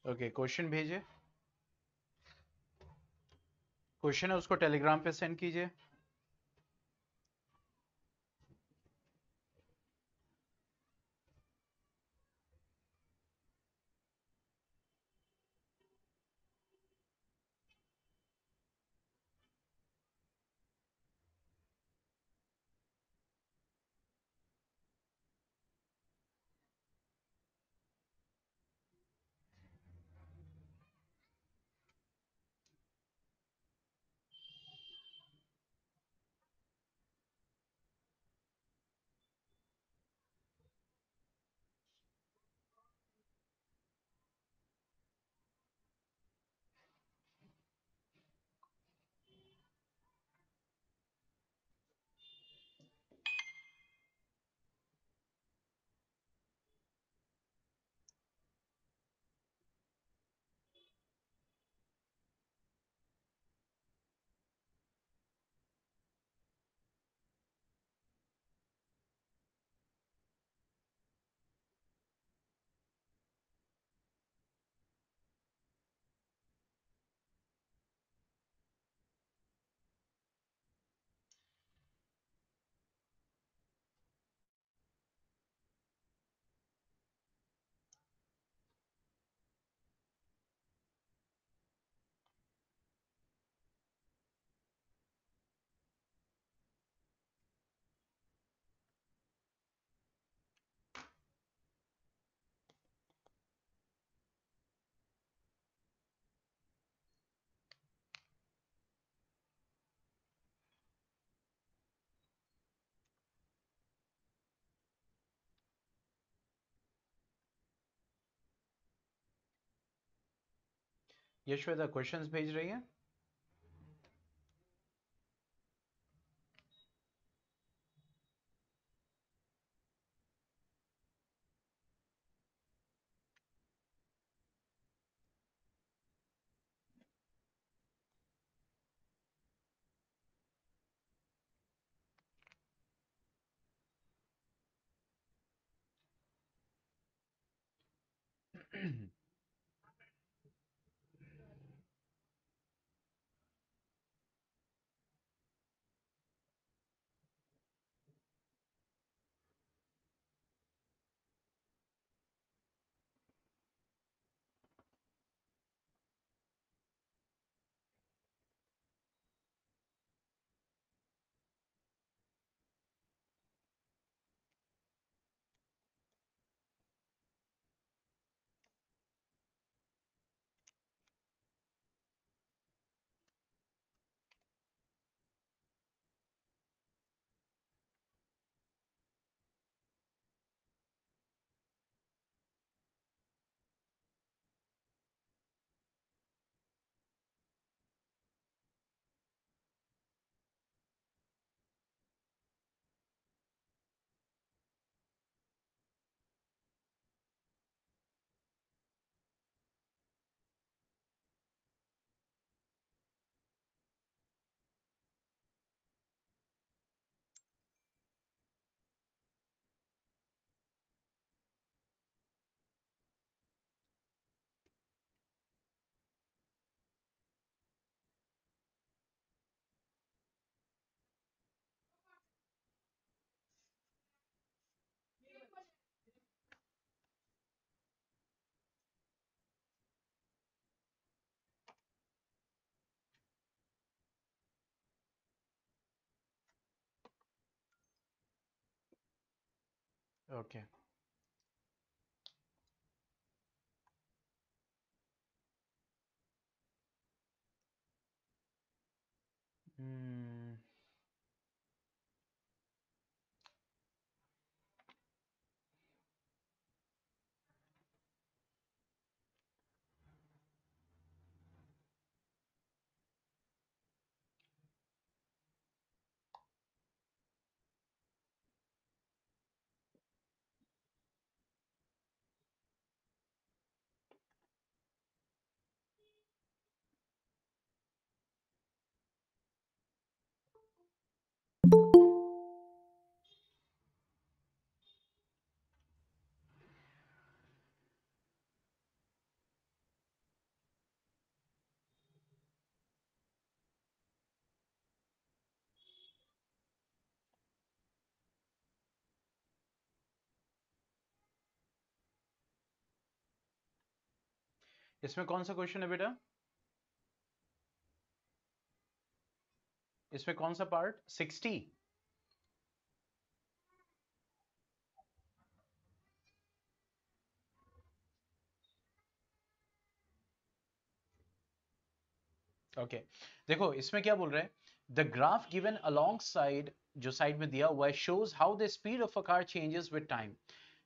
Okay, question भेजिए। Question है उसको टेलीग्राम पे सेंड कीजिए। यशोदा क्वेश्चंस भेज रही हैं। ओके। हम्म, इसमें कौन सा क्वेश्चन है बेटा? इसमें कौन सा पार्ट? 60? ओके देखो इसमें क्या बोल रहे हैं, the graph given along side, जो साइड में दिया हुआ है, shows how the speed of a car changes with time.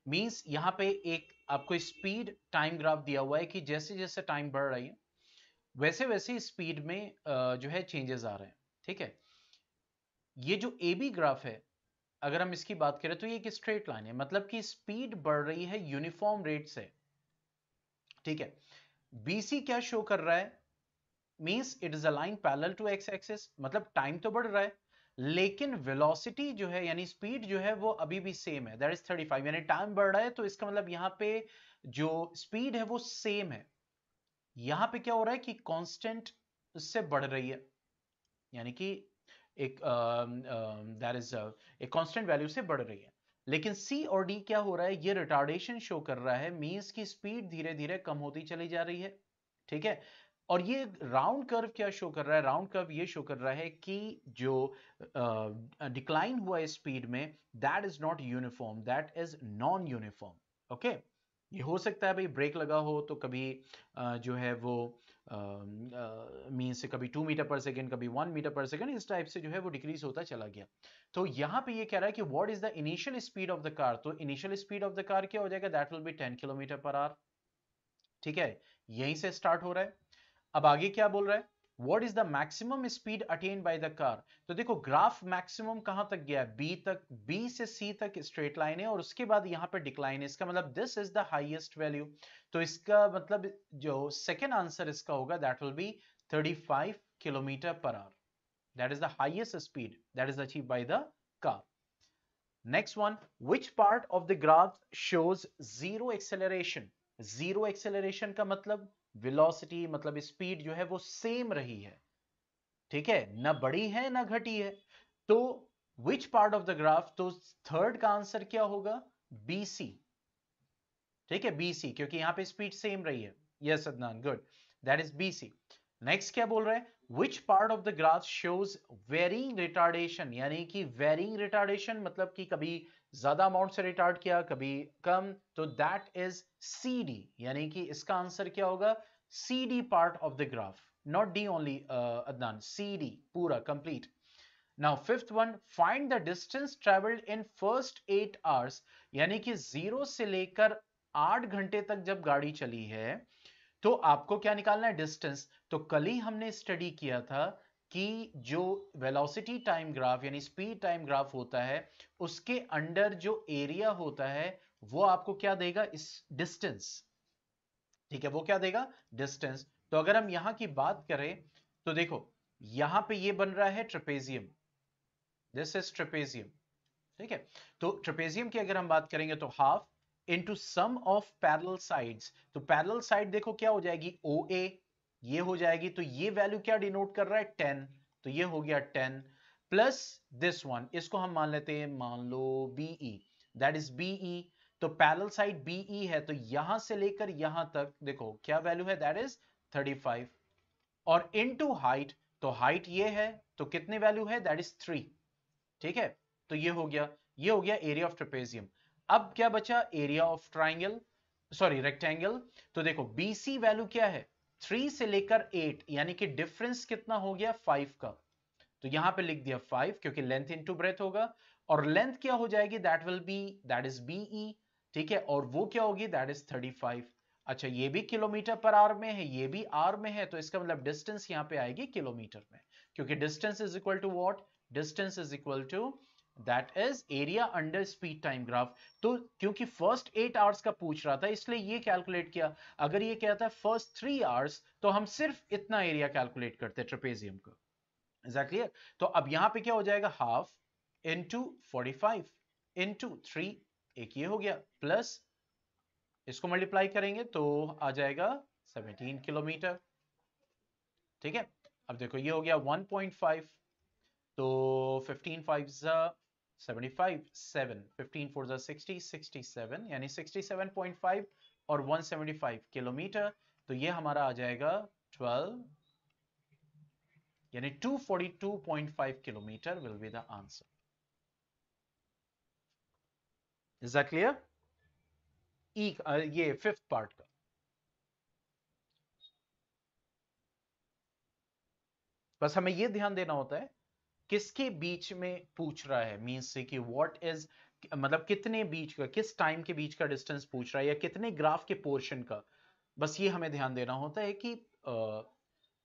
Means यहाँ पे एक आपको स्पीड टाइम ग्राफ दिया हुआ है कि जैसे जैसे टाइम बढ़ रही है वैसे वैसे स्पीड में जो है चेंजेस आ रहे हैं। ठीक है, ये जो ए बी ग्राफ है, अगर हम इसकी बात करें तो ये एक स्ट्रेट लाइन है, मतलब कि स्पीड बढ़ रही है यूनिफॉर्म रेट से। ठीक है, बीसी क्या शो कर रहा है? Means it is a line parallel to x axis, मतलब टाइम तो बढ़ रहा है लेकिन वेलोसिटी जो है यानी स्पीड जो है वो अभी भी सेम है, दैट इज 35। यानी टाइम बढ़ रहा है तो इसका मतलब यहां पे जो स्पीड है वो सेम है। यहां पे क्या हो रहा है कि कांस्टेंट उससे बढ़ रही है, यानी कि एक दैट इज एक कांस्टेंट वैल्यू से बढ़ रही है। लेकिन सी और डी क्या हो रहा है, ये रिटार्डेशन शो कर रहा है, मींस की स्पीड धीरे धीरे कम होती चली जा रही है। ठीक है, और ये राउंड कर्व क्या शो कर रहा है? राउंड कर्व ये शो कर रहा है कि जो डिक्लाइन हुआ है स्पीड में, that is not uniform, that is non uniform. Okay, ये हो सकता है भाई ब्रेक लगा हो तो कभी जो है वो मीन से कभी 2 मीटर पर सेकेंड, कभी 1 मीटर पर सेकेंड, इस टाइप से जो है वो डिक्रीज होता चला गया। तो यहां पे ये कह रहा है कि what is the initial speed of the car, तो initial speed of the car क्या हो जाएगा? That will be 10 kilometre per hour. ठीक है, यहीं से स्टार्ट हो रहा है। अब आगे क्या बोल रहा है? What is the maximum speed attained by the car? तो देखो ग्राफ मैक्सिमम कहां तक गया है? बी तक, बी से सी तक स्ट्रेट लाइन है और उसके बाद यहां पर डिक्लाइन है, इसका मतलब this is the highest value. तो इसका मतलब जो सेकेंड आंसर इसका होगा that will B 35 kilometre per our. That is the highest speed that is achieve by the car. Next one, which part of the graph shows zero acceleration? Zero acceleration का मतलब velocity, मतलब speed जो है वो same रही है। ठीक है, ना बढ़ी है ना घटी है। तो विच पार्ट ऑफ द ग्राफ, तो थर्ड का आंसर क्या होगा? बीसी। ठीक है, बीसी, क्योंकि यहां पे स्पीड सेम रही है। Yes Adnan, good, that is BC. Next क्या बोल रहा है? Which part of the graph shows varying retardation? यानी कि वेरिंग रिटार्डेशन मतलब कि कभी ज्यादा अमाउंट से रिटार्ड किया कभी कम, तो दैट इज सी डी। यानी कि इसका आंसर क्या होगा? C D part of the graph, not D only Adnan, C D पूरा complete. Now fifth one, find the distance travelled in first 8 hours. यानी कि 0 से लेकर 8 घंटे तक जब गाड़ी चली है तो आपको क्या निकालना है? डिस्टेंस। तो कल ही हमने स्टडी किया था कि जो वेलोसिटी टाइम ग्राफ यानी स्पीड टाइम ग्राफ होता है उसके अंडर जो एरिया होता है वो आपको क्या देगा? इस डिस्टेंस। ठीक है, वो क्या देगा? डिस्टेंस। तो अगर हम यहां की बात करें तो देखो यहां पे ये बन रहा है ट्रेपेजियम, दिस इज ट्रेपेजियम। ठीक है, तो ट्रेपेजियम की अगर हम बात करेंगे तो half into sum of parallel sides. तो पैरेलल साइड देखो क्या हो जाएगी? ओ ए, ये हो जाएगी। तो ये वैल्यू क्या डिनोट कर रहा है? 10। तो ये हो गया 10 प्लस दिस वन, इसको हम मान लेते हैं, मान लो बीई, दैट इज बीई। तो पैरेलल साइड बीई है तो यहां से लेकर यहां तक देखो क्या वैल्यू है? That is 35। और इनटू हाइट, तो हाइट ये है तो कितनी वैल्यू है? That is 3। ठीक है, तो ये हो गया, ये हो गया एरिया ऑफ ट्रेपेजियम। अब क्या बचा? Area of triangle, sorry rectangle. तो देखो बीसी वैल्यू क्या है? 3 से लेकर 8, यानी कि डिफरेंस कितना हो गया? 5 का। तो यहां पे लिख दिया 5 क्योंकि लेंथ इनटू ब्रेथ होगा। और लेंथ क्या हो जाएगी? That will be, that is BE. ठीक है, और वो क्या होगी? That is 35। अच्छा, ये भी किलोमीटर पर आवर में है, ये भी आर में है, तो इसका मतलब डिस्टेंस यहां पे आएगी किलोमीटर में, क्योंकि distance is equal to what? Distance is equal to that is area under speed time graph. तो क्योंकि फर्स्ट 8 आवर्स का पूछ रहा था इसलिए ये कैलकुलेट किया। अगर ये कहता है फर्स्ट 3 आवर्स तो हम सिर्फ इतना एरिया कैलकुलेट करते ट्रेपेजियम का। Is that clear? तो अब यहां पे क्या हो जाएगा? हाफ इंटू 45 इंटू 3, एक ये हो गया, प्लस इसको मल्टीप्लाई करेंगे तो आ जाएगा 17 किलोमीटर। ठीक है, अब देखो ये हो गया 1.5, तो 15 5 75, 7 15 4 60, 67, यानी 67.5 और 175 किलोमीटर। तो ये हमारा आ जाएगा 12, यानी 242.5 kilometre will be the answer. Is that clear? ई ये फिफ्थ पार्ट का। बस हमें ये ध्यान देना होता है किसके बीच में पूछ रहा है, मींस से कि व्हाट इज, मतलब कितने बीच का, किस टाइम के बीच का डिस्टेंस पूछ रहा है या कितने ग्राफ के पोर्शन का। बस ये हमें ध्यान देना होता है कि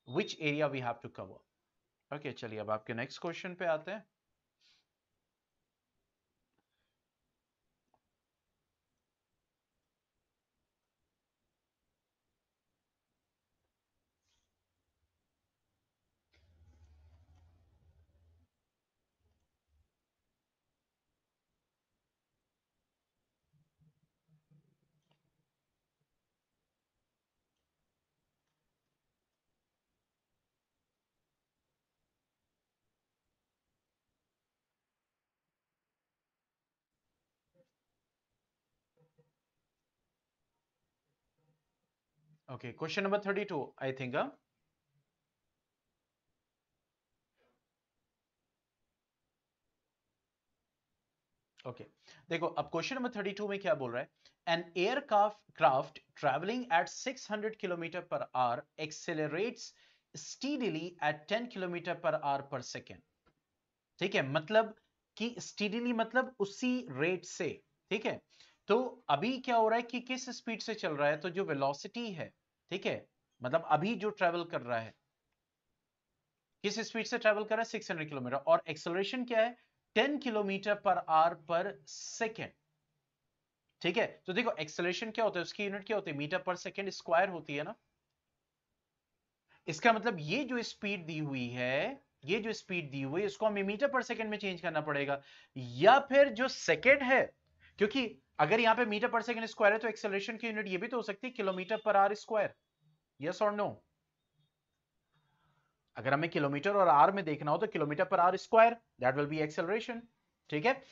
which area we have to cover. Okay, चलिए अब आपके नेक्स्ट क्वेश्चन पे आते हैं। Okay, question number 32 I think. Okay, देखो अब क्वेश्चन नंबर 32 में क्या बोल रहा है। An aircraft travelling at 600 kilometre per hour accelerates steadily at 10 kilometre per hour per second. ठीक है, मतलब कि स्टीडीली मतलब उसी रेट से। ठीक है, तो अभी क्या हो रहा है कि किस स्पीड से चल रहा है, तो जो वेलोसिटी है, ठीक है, मतलब अभी जो ट्रेवल कर रहा है, किस स्पीड से ट्रेवल कर रहा है, 600 किलोमीटर, और एक्सेलरेशन क्या है, 10 kilometre per hour per second. ठीक है, तो देखो एक्सेलरेशन क्या होता है, उसकी यूनिट क्या होती है, मीटर पर सेकेंड स्क्वायर होती है ना। इसका मतलब ये जो स्पीड दी हुई है, ये जो स्पीड दी हुई है, इसको हमें मीटर पर सेकेंड में चेंज करना पड़ेगा, या फिर जो सेकेंड है, क्योंकि अगर यहां पे मीटर पर सेकेंड स्क्वायर है तो एक्सेलरेशन की यूनिट ये भी तो हो सकती है kilometre per hour square. Yes और नो? अगर हमें किलोमीटर और आर में देखना हो तो kilometre per hour square, that will B acceleration. ठीक है,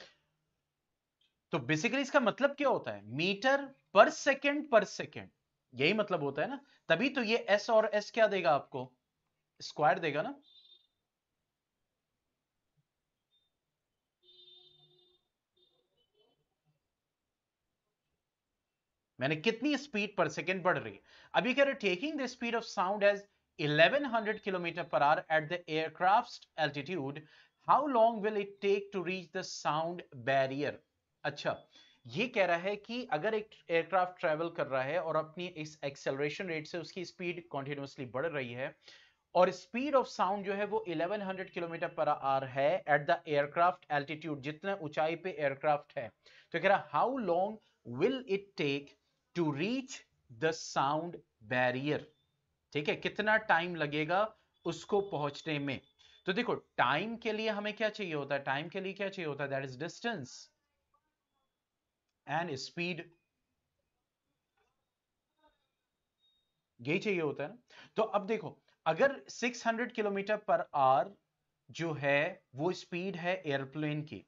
तो बेसिकली इसका मतलब क्या होता है, मीटर पर सेकेंड, यही मतलब होता है ना। तभी तो ये एस और एस क्या देगा आपको, स्क्वायर देगा ना। मैंने कितनी स्पीड पर सेकेंड बढ़ रही है, अभी कह रहे taking the speed of sound as 1100 kilometre per hour at the aircraft altitude, how long will it take to reach the sound barrier. अच्छा, ये कह रहा है कि अगर एक एयरक्राफ्ट ट्रेवल कर रहा है और अपनी इस एक्सेलरेशन रेट से उसकी स्पीड कॉन्टिन्यूसली बढ़ रही है, और स्पीड ऑफ साउंड जो है वो 1100 किलोमीटर पर आवर है एट द एयरक्राफ्ट एल्टीट्यूड, जितने ऊंचाई पे एयरक्राफ्ट है, तो कह रहा how long will it take to reach the sound barrier. ठीक है, कितना टाइम लगेगा उसको पहुंचने में। तो देखो टाइम के लिए हमें क्या चाहिए होता है, टाइम के लिए क्या चाहिए होता है, that is distance and speed, यही चाहिए होता है ना। तो अब देखो, अगर 600 किलोमीटर पर आवर जो है वो स्पीड है एयरप्लेन की,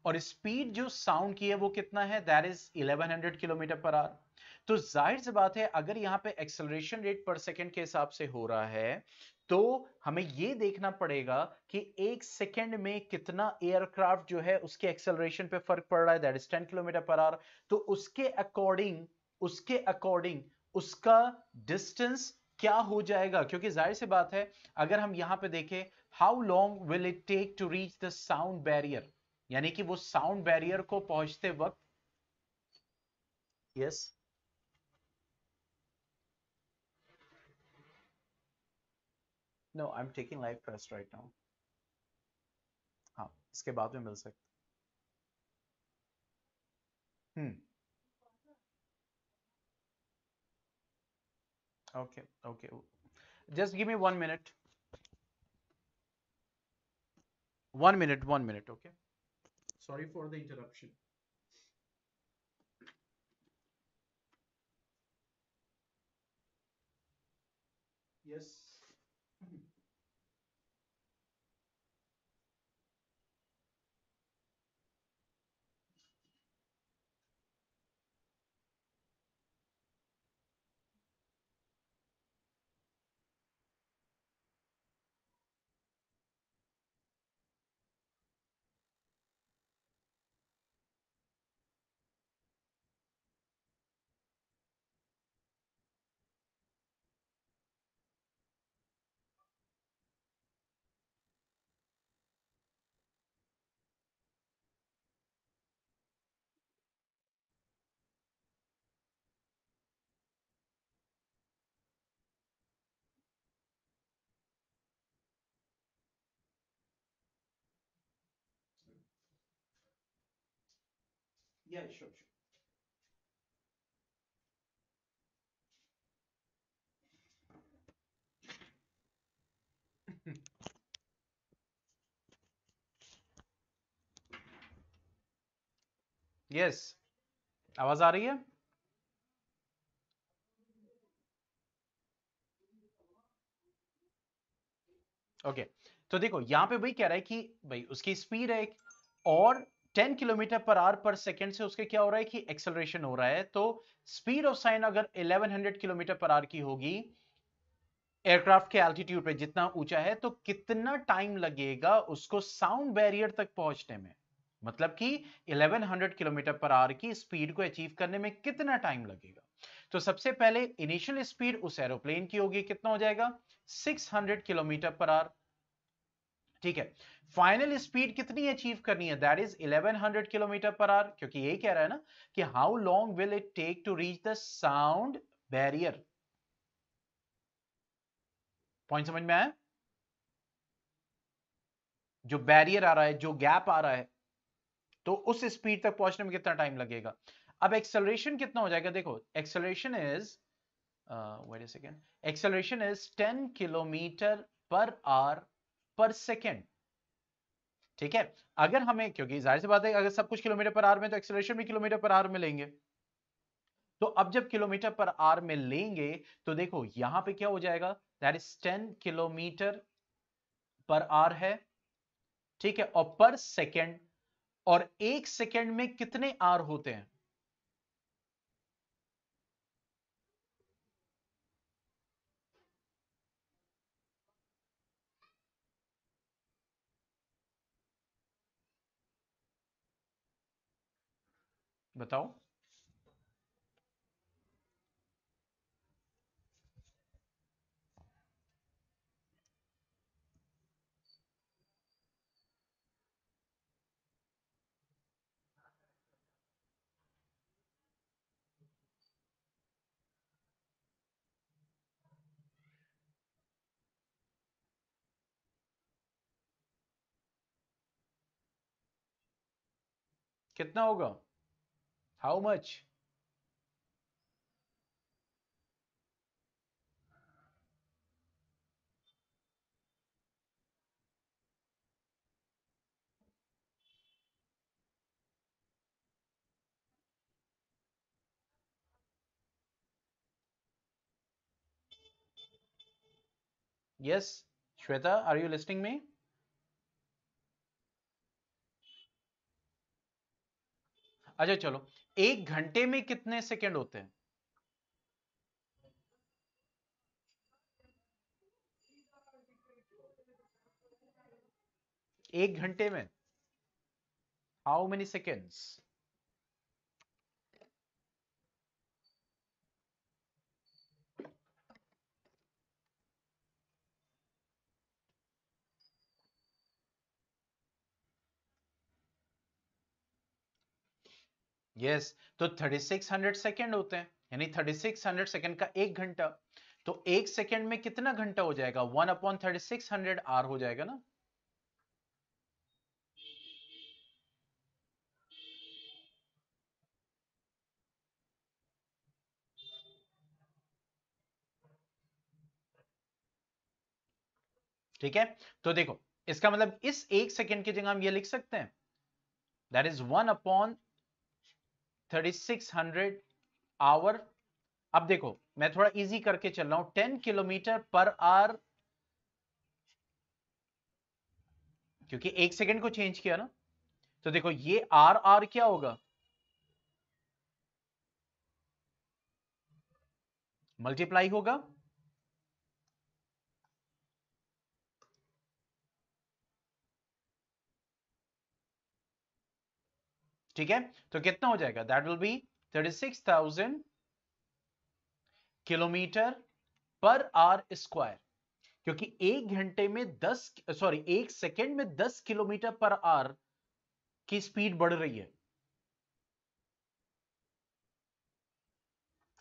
और स्पीड जो साउंड की है वो कितना है, that is 1100 kilometre per our. तो जाहिर सी बात है अगर यहां पे एक्सेलरेशन रेट पर सेकंड के हिसाब से हो रहा है, तो हमें यह देखना पड़ेगा कि एक सेकंड में कितना एयरक्राफ्ट जो है उसके एक्सेलरेशन पे फर्क पड़ रहा है, that is 10 kilometre per our. तो उसके अकॉर्डिंग उसका डिस्टेंस क्या हो जाएगा, क्योंकि जाहिर सी बात है अगर हम यहां पे देखें, how long will it take to reach the sound barrier, यानी कि वो साउंड बैरियर को पहुंचते वक्त। Yes, no I am taking live test right now. हाँ, इसके बाद में मिल सकते। Hmm, okay okay, just give me 1 minute, 1 minute, 1 minute, okay, sorry for the interruption. Yes, Yeah, sure, sure. Yes, आवाज आ रही है? ओके, तो देखो यहां पे भाई कह रहा है कि भाई उसकी स्पीड है एक, और 10 kilometre per hour per second से उसके क्या हो रहा है कि एक्सेलरेशन हो रहा है। तो स्पीड ऑफ साइन अगर 1100 किलोमीटर पर आवर की होगी एयरक्राफ्ट के एल्टीट्यूड पे, जितना ऊंचा है, तो कितना टाइम लगेगा उसको साउंड बैरियर तक पहुंचने में, मतलब कि 1100 किलोमीटर पर आवर की स्पीड को अचीव करने में कितना टाइम लगेगा। तो सबसे पहले इनिशियल स्पीड उस एरोप्लेन की होगी, कितना हो जाएगा 600 किलोमीटर पर आवर। ठीक है, फाइनल स्पीड कितनी अचीव करनी है, that is 1100 kilometre per hour, क्योंकि यही कह रहा है ना कि how long will it take to reach the sound barrier. Point समझ में आया? जो बैरियर आ रहा है, जो गैप आ रहा है, तो उस स्पीड तक पहुंचने में कितना टाइम लगेगा। अब एक्सेलरेशन कितना हो जाएगा, देखो acceleration is wait a second, acceleration is 10 kilometre per hour per second. ठीक है, अगर हमें, क्योंकि जाहिर सी बात है अगर सब कुछ किलोमीटर पर आवर में, तो एक्सेलरेशन भी किलोमीटर पर आवर में लेंगे। तो अब जब किलोमीटर पर आवर में लेंगे तो देखो यहां पे क्या हो जाएगा, that is 10 kilometre per our है। ठीक है, और पर सेकेंड, और एक सेकेंड में कितने आर होते हैं? बताओ। कितना होगा, how much? Yes, Shweta, are you listening me? अच्छा चलो, एक घंटे में कितने सेकंड होते हैं? एक घंटे में हाउ मेनी सेकेंड्स? यस, तो 3600 सेकेंड होते हैं, यानी 3600 सेकेंड का एक घंटा। तो एक सेकेंड में कितना घंटा हो जाएगा, 1/3600 आर हो जाएगा ना। ठीक है, तो देखो इसका मतलब इस एक सेकेंड की जगह हम ये लिख सकते हैं, दैट इज 1/3600 आवर। अब देखो मैं थोड़ा इजी करके चल रहा हूं, 10 किलोमीटर पर आवर, क्योंकि एक सेकंड को चेंज किया ना। तो देखो ये आर आर क्या होगा, मल्टीप्लाई होगा। ठीक है, तो कितना हो जाएगा, दैट विल बी 36,000 किलोमीटर पर आर स्क्वायर, क्योंकि एक घंटे में 10, सॉरी एक सेकेंड में 10 किलोमीटर पर आर की स्पीड बढ़ रही है।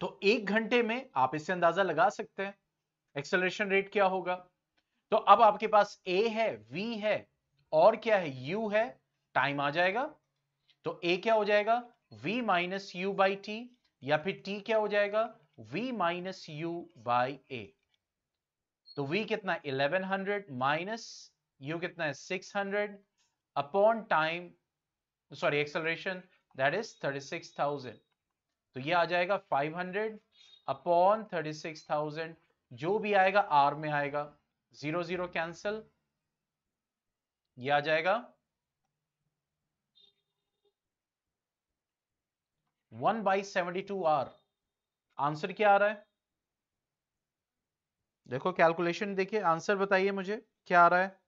तो एक घंटे में आप इससे अंदाजा लगा सकते हैं एक्सेलरेशन रेट क्या होगा। तो अब आपके पास ए है, वी है, और क्या है, यू है, टाइम आ जाएगा। तो ए क्या हो जाएगा, v minus u by T, या फिर t क्या हो जाएगा v माइनस यू बाई ए। तो v कितना 1100 माइनस u कितना है 600 upon time, sorry acceleration that is 36,000। तो ये आ जाएगा 500 अपॉन 36,000, जो भी आएगा आर में आएगा, 0 0 कैंसिल, ये आ जाएगा 1/72 आर। आंसर क्या आ रहा है, देखो कैलकुलेशन देखिए, आंसर बताइए मुझे क्या आ रहा है।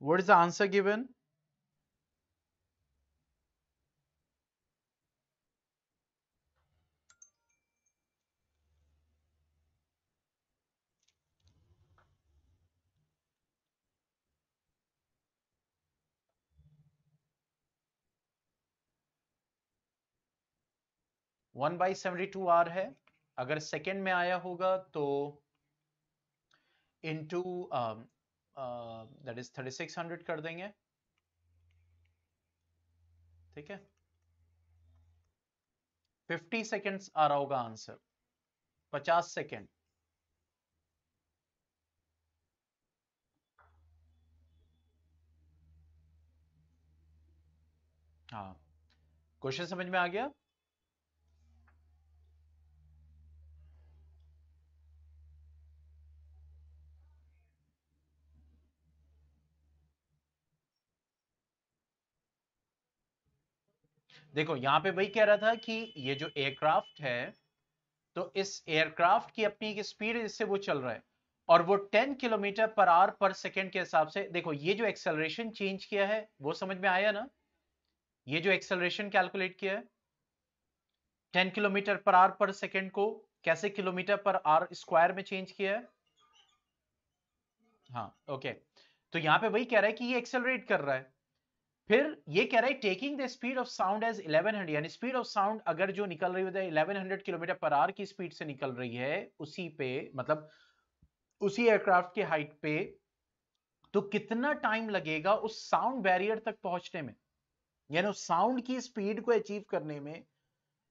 What is the answer given? 1/72 आर है। अगर सेकेंड में आया होगा तो इंटू दैट इज 3600 कर देंगे, ठीक है। 50 सेकेंड्स आ रहा होगा आंसर, 50 सेकेंड। हाँ, क्वेश्चन समझ में आ गया? देखो यहां पे वही कह रहा था कि ये जो एयरक्राफ्ट है, तो इस एयरक्राफ्ट की अपनी एक स्पीड है जिससे वो चल रहा है, और वो 10 kilometre per hour per second के हिसाब से, देखो ये जो एक्सेलरेशन चेंज किया है वो समझ में आया ना, ये जो एक्सेलरेशन कैलकुलेट किया है 10 kilometre per hour per second को कैसे किलोमीटर पर आवर स्क्वायर में चेंज किया है। हाँ ओके, तो यहां पे वही कह रहा है कि ये एक्सेलरेट कर रहा है। फिर ये कह रहा है taking the speed of sound as 1100, यानी स्पीड ऑफ साउंड अगर जो निकल रही है 1100 किलोमीटर पर आवर की स्पीड से निकल रही है उसी पे, मतलब उसी एयरक्राफ्ट के हाइट पे, तो कितना टाइम लगेगा उस साउंड बैरियर तक पहुंचने में, यानी उस साउंड की स्पीड को अचीव करने में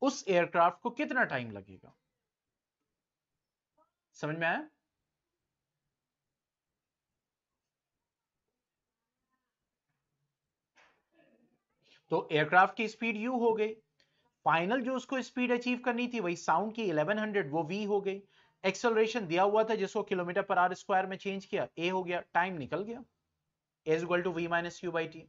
उस एयरक्राफ्ट को कितना टाइम लगेगा। समझ में आया? तो एयरक्राफ्ट की स्पीड यू हो गई, फाइनल जो उसको स्पीड अचीव करनी थी वही साउंड की 1100, वो v हो गई। एक्सेलरेशन दिया हुआ था जिसको किलोमीटर पर आवर स्क्वायर में चेंज किया, a हो गया, टाइम निकल गया, a is equal to v minus u by t.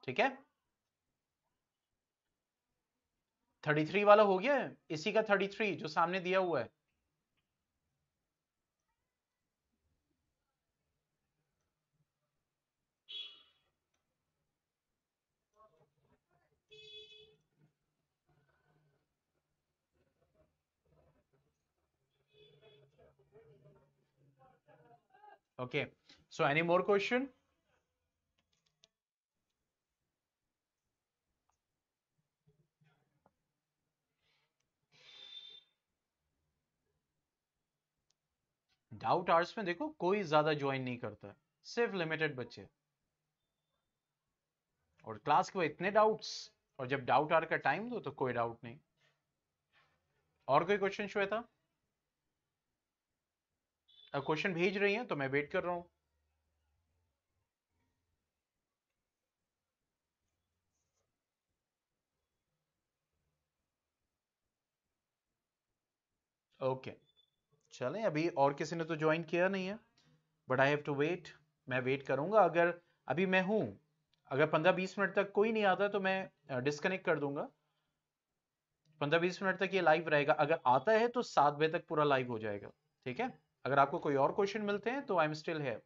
ठीक है, 33 वाला हो गया है, इसी का 33 जो सामने दिया हुआ है। Okay, so any more question? Doubt hours में देखो कोई ज्यादा ज्वाइन नहीं करता है, सिर्फ लिमिटेड बच्चे, और क्लास के इतने डाउट्स, और जब डाउट आवर का टाइम दो तो कोई डाउट नहीं। और कोई क्वेश्चन श्वेता? क्वेश्चन भेज रही हैं तो मैं वेट कर रहा हूं। ओके, चलें, अभी और किसी ने तो ज्वाइन किया नहीं है, but I have to wait, मैं वेट करूंगा। अगर अभी मैं हूं, अगर 15-20 मिनट तक कोई नहीं आता तो मैं डिस्कनेक्ट कर दूंगा। 15-20 मिनट तक ये लाइव रहेगा, अगर आता है तो 7 बजे तक पूरा लाइव हो जाएगा, ठीक है। अगर आपको कोई और क्वेश्चन मिलते हैं तो आई एम स्टिल है।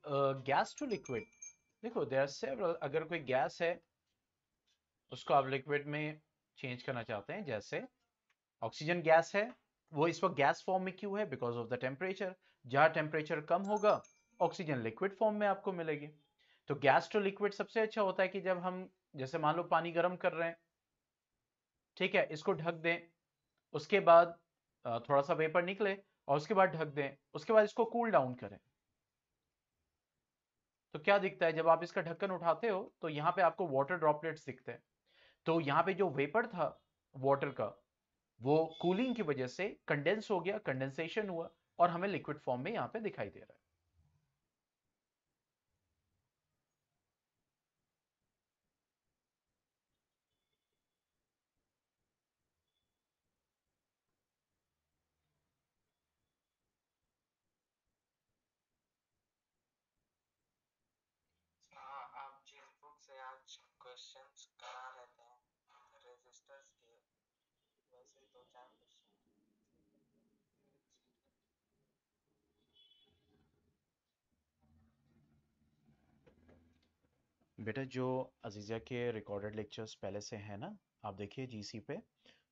गैस टू लिक्विड, देखो देयर आर सेवरल। अगर कोई गैस है उसको आप लिक्विड में चेंज करना चाहते हैं, जैसे ऑक्सीजन गैस है, वो इस वक्त गैस फॉर्म में क्यों है? Because of the temperature. जहां टेम्परेचर कम होगा ऑक्सीजन लिक्विड फॉर्म में आपको मिलेगी। तो गैस टू लिक्विड सबसे अच्छा होता है कि जब हम, जैसे मान लो पानी गर्म कर रहे हैं, ठीक है, इसको ढक दें, उसके बाद थोड़ा सा वेपर निकले और उसके बाद ढक दें, उसके बाद इसको कूल डाउन करें, तो क्या दिखता है? जब आप इसका ढक्कन उठाते हो तो यहाँ पे आपको वाटर ड्रॉपलेट्स दिखते हैं। तो यहाँ पे जो वेपर था वाटर का, वो कूलिंग की वजह से कंडेंस हो गया, कंडेंसेशन हुआ और हमें लिक्विड फॉर्म में यहाँ पे दिखाई दे रहा है। हाँ, आप जिस बुक से आज क्वेश्चंस करा लेते हैं रेजिस्टर्स के, वैसे दो चार क्वेश्चन। बेटा जो अजीज़ा के रिकॉर्डेड लेक्चर्स पहले से हैं ना, आप देखिए जीसी पे,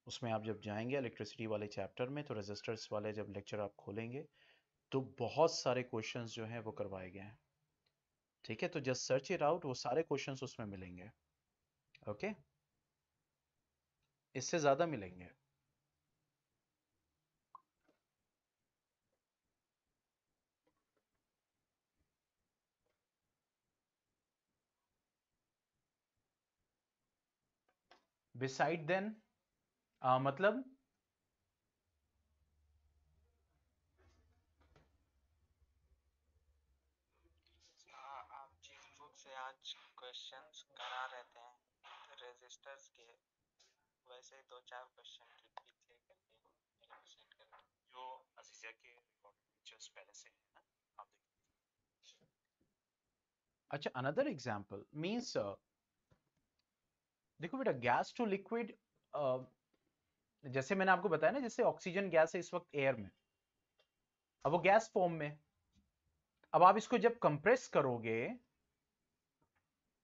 उसमें आप जब जाएंगे इलेक्ट्रिसिटी वाले चैप्टर में तो रेजिस्टर्स वाले जब लेक्चर आप खोलेंगे तो बहुत सारे क्वेश्चंस जो हैं वो करवाए गए हैं। ठीक है, तो जस्ट सर्च इट आउट, वो सारे क्वेश्चंस उसमें मिलेंगे। ओके, इससे ज़्यादा मिलेंगे। बिसाइड देन मतलब हाँ, आप जिस बुक से आज क्वेश्चंस करा लेते हैं रेजिस्टर्स के, वैसे दो चार क्वेश्चन के पीछे करके मेरे को सेंड कर दो। जो अजीजा के रिकॉर्डेड लेक्चर्स पहले से हैं ना, आप देखिए। अच्छा, अनदर एग्जांपल मींस, देखो बेटा गैस टू लिक्विड, जैसे मैंने आपको बताया ना, जैसे ऑक्सीजन गैस है इस वक्त एयर में, अब वो गैस फॉर्म में, अब आप इसको जब कंप्रेस करोगे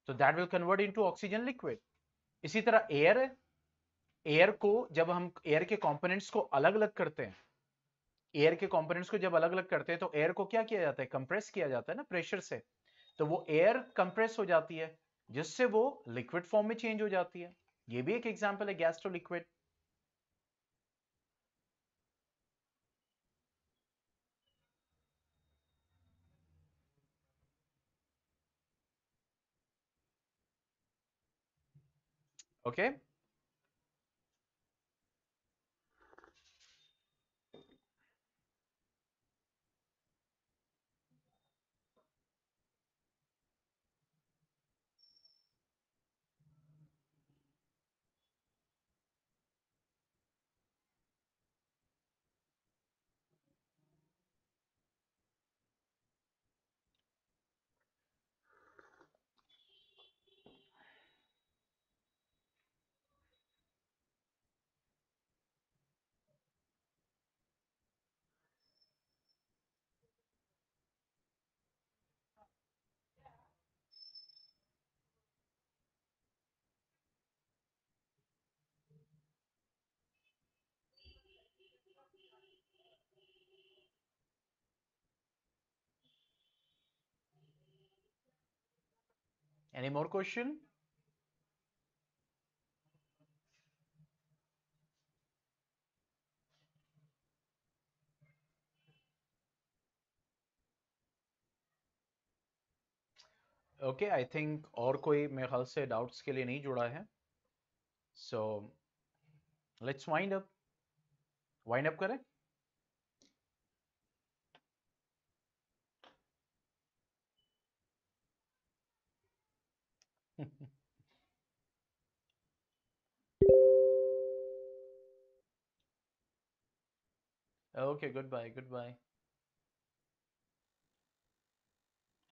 तो that will convert into oxygen liquid. इसी तरह एयर है, एयर को जब हम एयर के कंपोनेंट्स को अलग अलग करते हैं, एयर के कंपोनेंट्स को जब अलग अलग करते हैं तो एयर को क्या किया जाता है? कंप्रेस किया जाता है ना प्रेशर से। तो वो एयर कंप्रेस हो जाती है जिससे वो लिक्विड फॉर्म में चेंज हो जाती है। ये भी एक एग्जांपल है gas to liquid. Okay, any more question? Okay, I think और कोई मेरे ख्याल से डाउट्स के लिए नहीं जुड़ा है, so let's wind up. Wind up करें? Okay, goodbye, good bye.